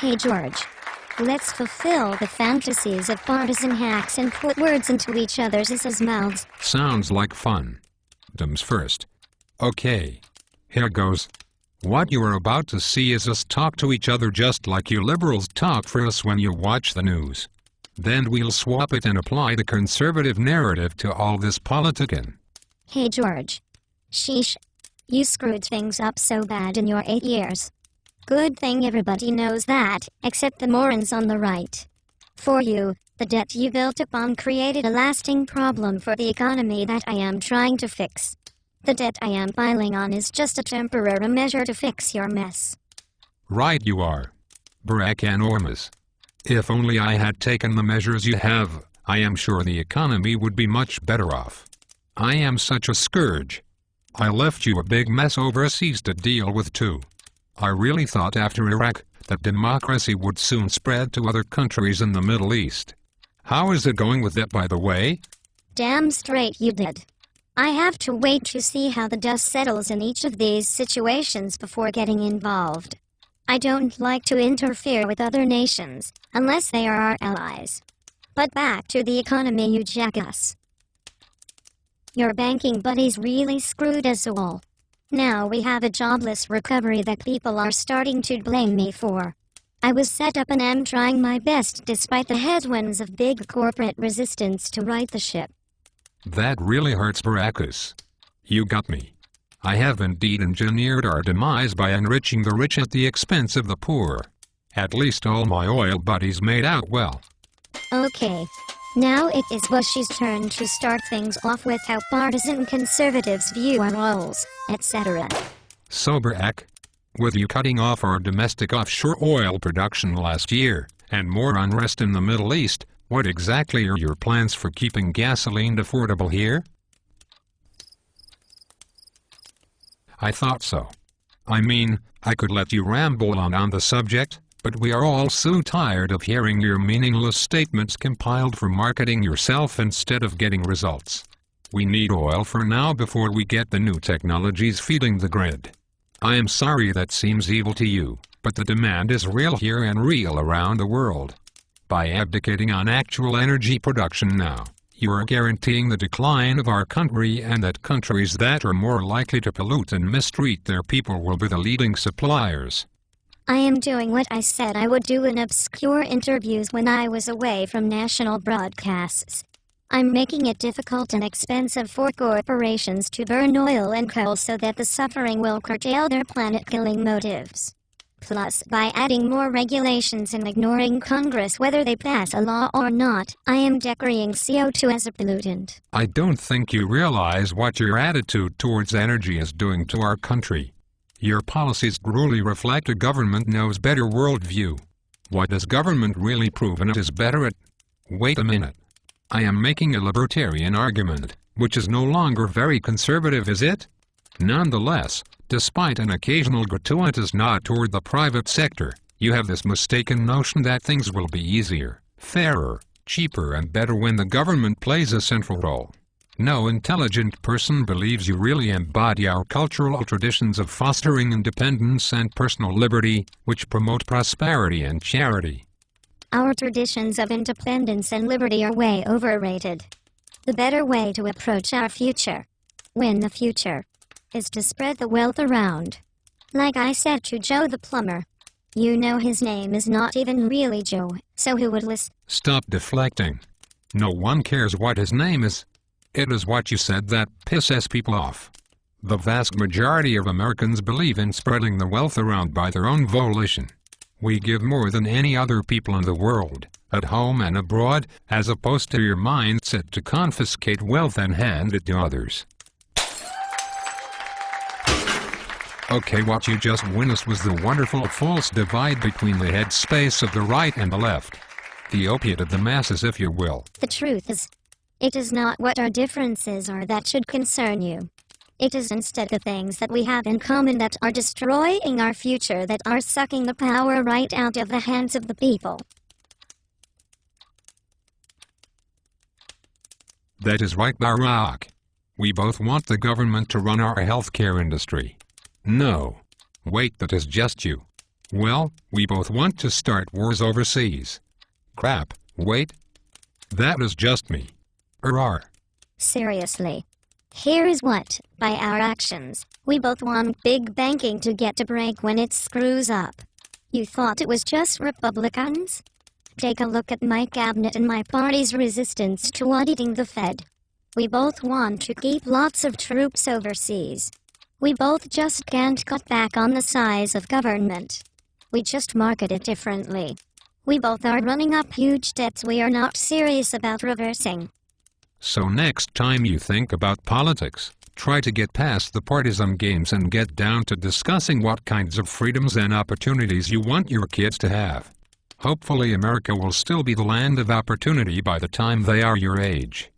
Hey George. Let's fulfill the fantasies of partisan hacks and put words into each other's mouths. Sounds like fun. Dumbs first. Okay. Here goes. What you are about to see is us talk to each other just like you liberals talk for us when you watch the news. Then we'll swap it and apply the conservative narrative to all this politicking. Hey George. Sheesh. You screwed things up so bad in your 8 years. Good thing everybody knows that, except the morons on the right. For you, the debt you built upon created a lasting problem for the economy that I am trying to fix. The debt I am piling on is just a temporary measure to fix your mess. Right you are. Enormous. If only I had taken the measures you have, I am sure the economy would be much better off. I am such a scourge. I left you a big mess overseas to deal with too. I really thought after Iraq that democracy would soon spread to other countries in the Middle East. How is it going with that, by the way? Damn straight you did. I have to wait to see how the dust settles in each of these situations before getting involved. I don't like to interfere with other nations, unless they are our allies. But back to the economy, you jackass. Your banking buddies really screwed us all. Now we have a jobless recovery that people are starting to blame me for. I was set up and am trying my best despite the headwinds of big corporate resistance to right the ship. That really hurts, Baracus. You got me. I have indeed engineered our demise by enriching the rich at the expense of the poor. At least all my oil buddies made out well. Okay. Now it is Bush's turn to start things off with how partisan conservatives view our roles, etc. So Barack, with you cutting off our domestic offshore oil production last year, and more unrest in the Middle East, what exactly are your plans for keeping gasoline affordable here? I thought so. I mean, I could let you ramble on the subject, but we are all so tired of hearing your meaningless statements compiled for marketing yourself instead of getting results. We need oil for now before we get the new technologies feeding the grid. I am sorry that seems evil to you, but the demand is real here and real around the world. By abdicating on actual energy production now, you are guaranteeing the decline of our country, and that countries that are more likely to pollute and mistreat their people will be the leading suppliers. I am doing what I said I would do in obscure interviews when I was away from national broadcasts. I'm making it difficult and expensive for corporations to burn oil and coal so that the suffering will curtail their planet-killing motives. Plus, by adding more regulations and ignoring Congress whether they pass a law or not, I am decreeing CO2 as a pollutant. I don't think you realize what your attitude towards energy is doing to our country. Your policies truly reflect a government knows better worldview. What has government really proven it is better at? Wait a minute. I am making a libertarian argument, which is no longer very conservative, is it? Nonetheless, despite an occasional gratuitous nod toward the private sector, you have this mistaken notion that things will be easier, fairer, cheaper and better when the government plays a central role. No intelligent person believes you really embody our cultural traditions of fostering independence and personal liberty, which promote prosperity and charity. Our traditions of independence and liberty are way overrated. The better way to approach our future, win the future, is to spread the wealth around. Like I said to Joe the plumber. You know his name is not even really Joe, so who would listen? Stop deflecting. No one cares what his name is. It is what you said that pisses people off. The vast majority of Americans believe in spreading the wealth around by their own volition. We give more than any other people in the world, at home and abroad, as opposed to your mindset to confiscate wealth and hand it to others. Okay, what you just witnessed was the wonderful false divide between the headspace of the right and the left. The opiate of the masses, if you will. The truth is, it is not what our differences are that should concern you. It is instead the things that we have in common that are destroying our future, that are sucking the power right out of the hands of the people. That is right, Barack. We both want the government to run our healthcare industry. No. Wait, that is just you. Well, we both want to start wars overseas. Crap, wait. That is just me. Seriously. Here is what, by our actions, we both want big banking to get a break when it screws up. You thought it was just Republicans? Take a look at my cabinet and my party's resistance to auditing the Fed. We both want to keep lots of troops overseas. We both just can't cut back on the size of government. We just market it differently. We both are running up huge debts we are not serious about reversing. So next time you think about politics, try to get past the partisan games and get down to discussing what kinds of freedoms and opportunities you want your kids to have. Hopefully America will still be the land of opportunity by the time they are your age.